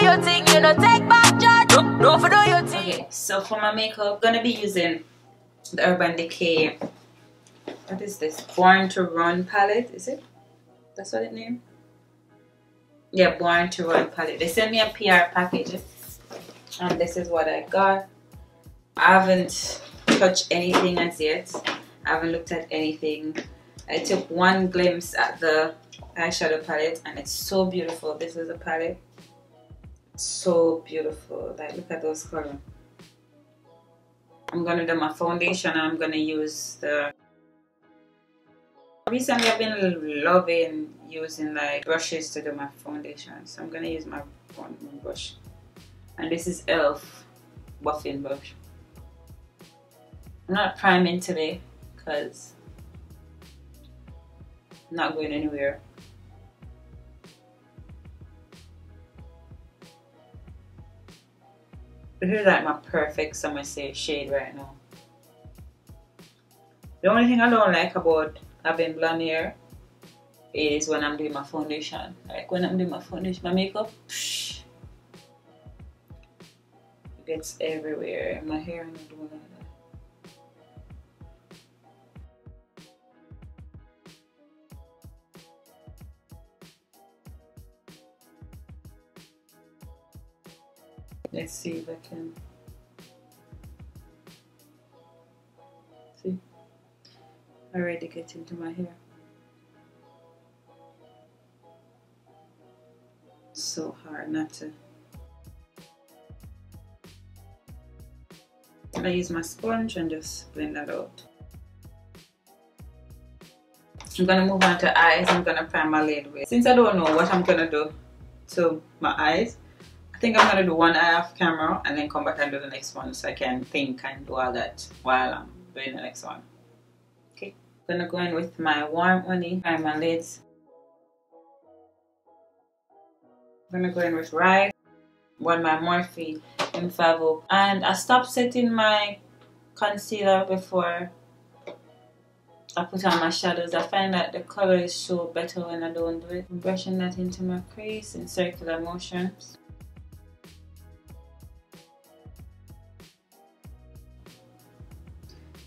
your thing, you know, take back charge. Don't for do your thing. Okay, so for my makeup, I'm gonna be using the Urban Decay. What is this? Born to Run palette, is it? That's what it named? Yeah, Born to Run palette. They sent me a PR package, and this is what I got. I haven't touched anything as yet. I haven't looked at anything. I took one glimpse at the eyeshadow palette, and it's so beautiful. This is a palette. It's so beautiful. Like, look at those colors. I'm gonna do my foundation, and I'm gonna use the. Recently, I've been loving using like brushes to do my foundation, so I'm gonna use my brush, and this is e.l.f. buffing brush. I'm not priming today because I'm not going anywhere. This is like my perfect summer shade right now. The only thing I don't like about having blonde hair is when I'm doing my foundation. Like when I'm doing my foundation, my makeup, it gets everywhere. My hair and I'm doing like that. Let's see if I can see. Already get into my hair. It's so hard not to. I use my sponge and just blend that out. I'm gonna move on to eyes. I'm gonna prime my lid with. Since I don't know what I'm gonna do to my eyes, I think I'm gonna do one eye off camera and then come back and do the next one so I can think and do all that while I'm doing the next one. Okay, I'm gonna go in with my warm honey, prime my lids. I'm gonna go in with Rice, one my Morphe Infavo, and I stopped setting my concealer before I put on my shadows. I find that the colors show better when I don't do it. I'm brushing that into my crease in circular motions.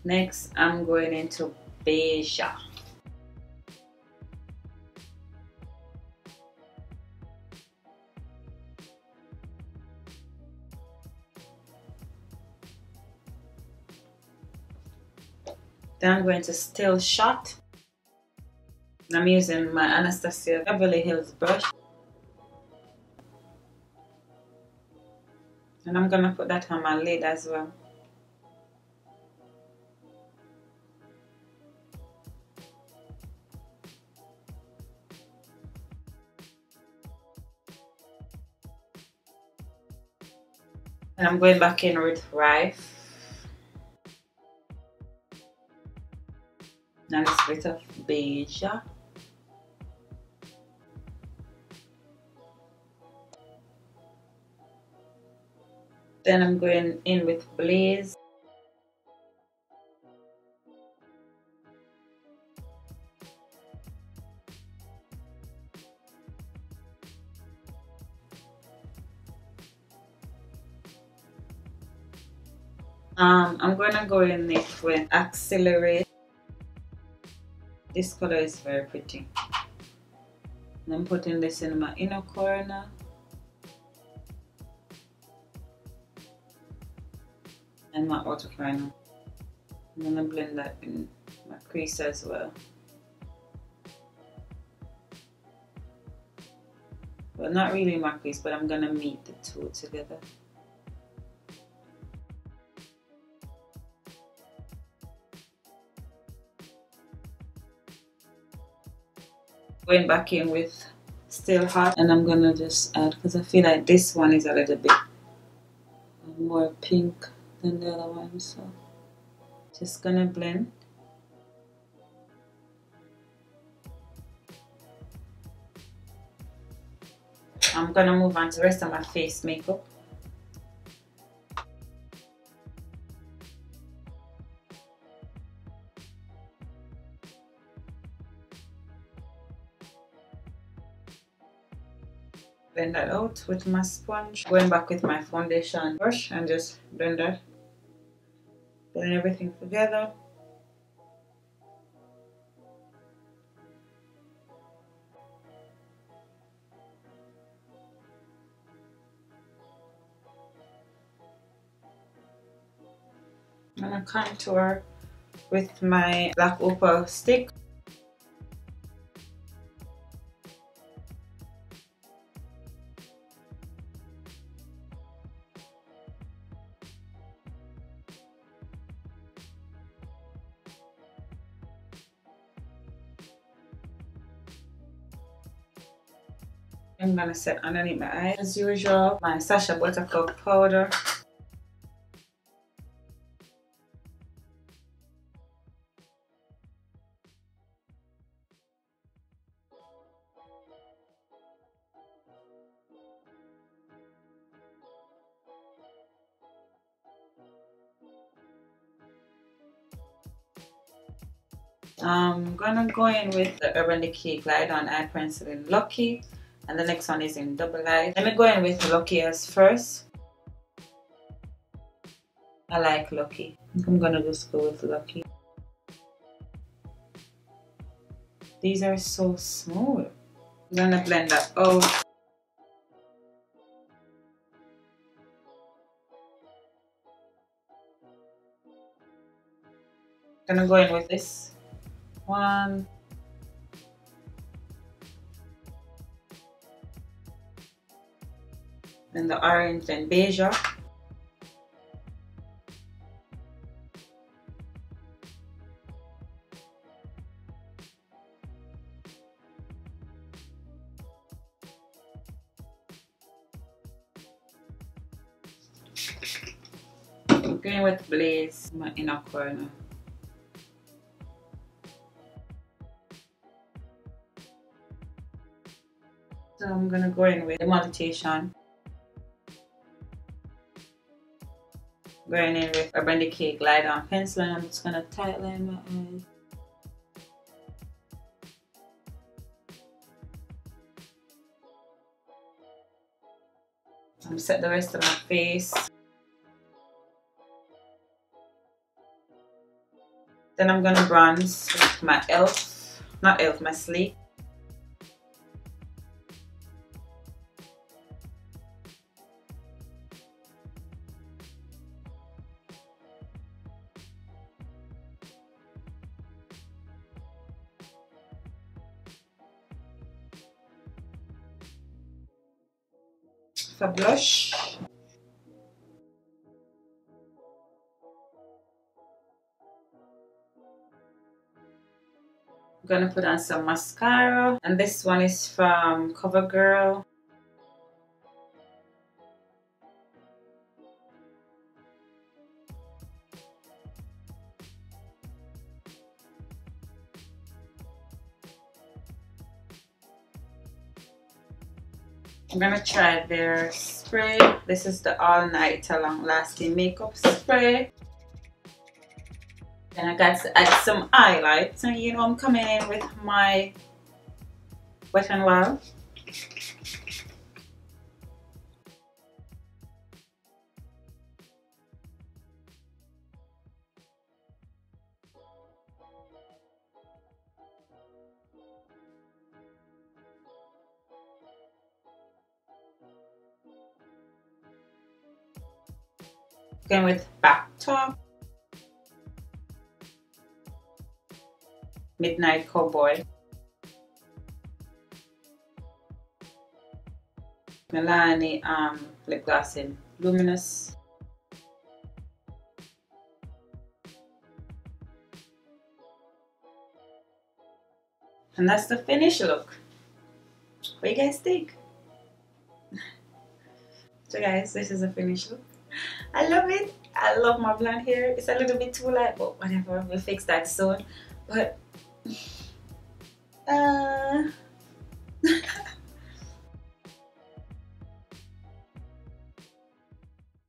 Next, I'm going into Baja. Then I'm going to Still Shot. I'm using my Anastasia Beverly Hills brush. And I'm going to put that on my lid as well. And I'm going back in with Rife. And a bit of Baja. Then I'm going in with Blaze. I'm going to go in it with Accelerate. This color is very pretty. And I'm putting this in my inner corner. And my outer corner. I'm going to blend that in my crease as well. Well, not really my crease, but I'm going to meet the two together. Going back in with Still Hot, and I'm gonna just add, because I feel like this one is a little bit more pink than the other one, so just gonna blend. I'm gonna move on to the rest of my face makeup. Blend that out with my sponge. Going back with my foundation brush and just blend that. Blend everything together. I'm gonna contour with my black opal stick. I'm gonna set underneath my eyes as usual my Sacha Buttercup powder. I'm gonna go in with the Urban Decay Glide-OnEye pencil in Lucky, and the next one is in Double Eye. Let me go in with Lucky as first. I like Lucky. I think I'm gonna just go with Lucky. These are so smooth. I'm gonna blend that out. Gonna go in with this one. And the orange and beige. Going with Blaze, my inner corner. So I'm gonna go in with Emulsion. Going in with Urban Decay Glide-On pencil, and I'm just gonna tightline my eyes. I'm set the rest of my face. Then I'm gonna bronze with my my Sleek. For blush, I'm gonna put on some mascara, and this one is from Covergirl. I'm gonna try their spray. This is the All Night Long Lasting Makeup Spray. And I got to add some highlights. So you know I'm coming in with my Wet n Wild. Going with Backtalk, Midnight Cowboy, Maybelline lip gloss in Luminous, and that's the finished look. What do you guys think? So guys, this is the finished look. I love it. I love my blonde hair. It's a little bit too light, but whatever, we'll fix that soon. But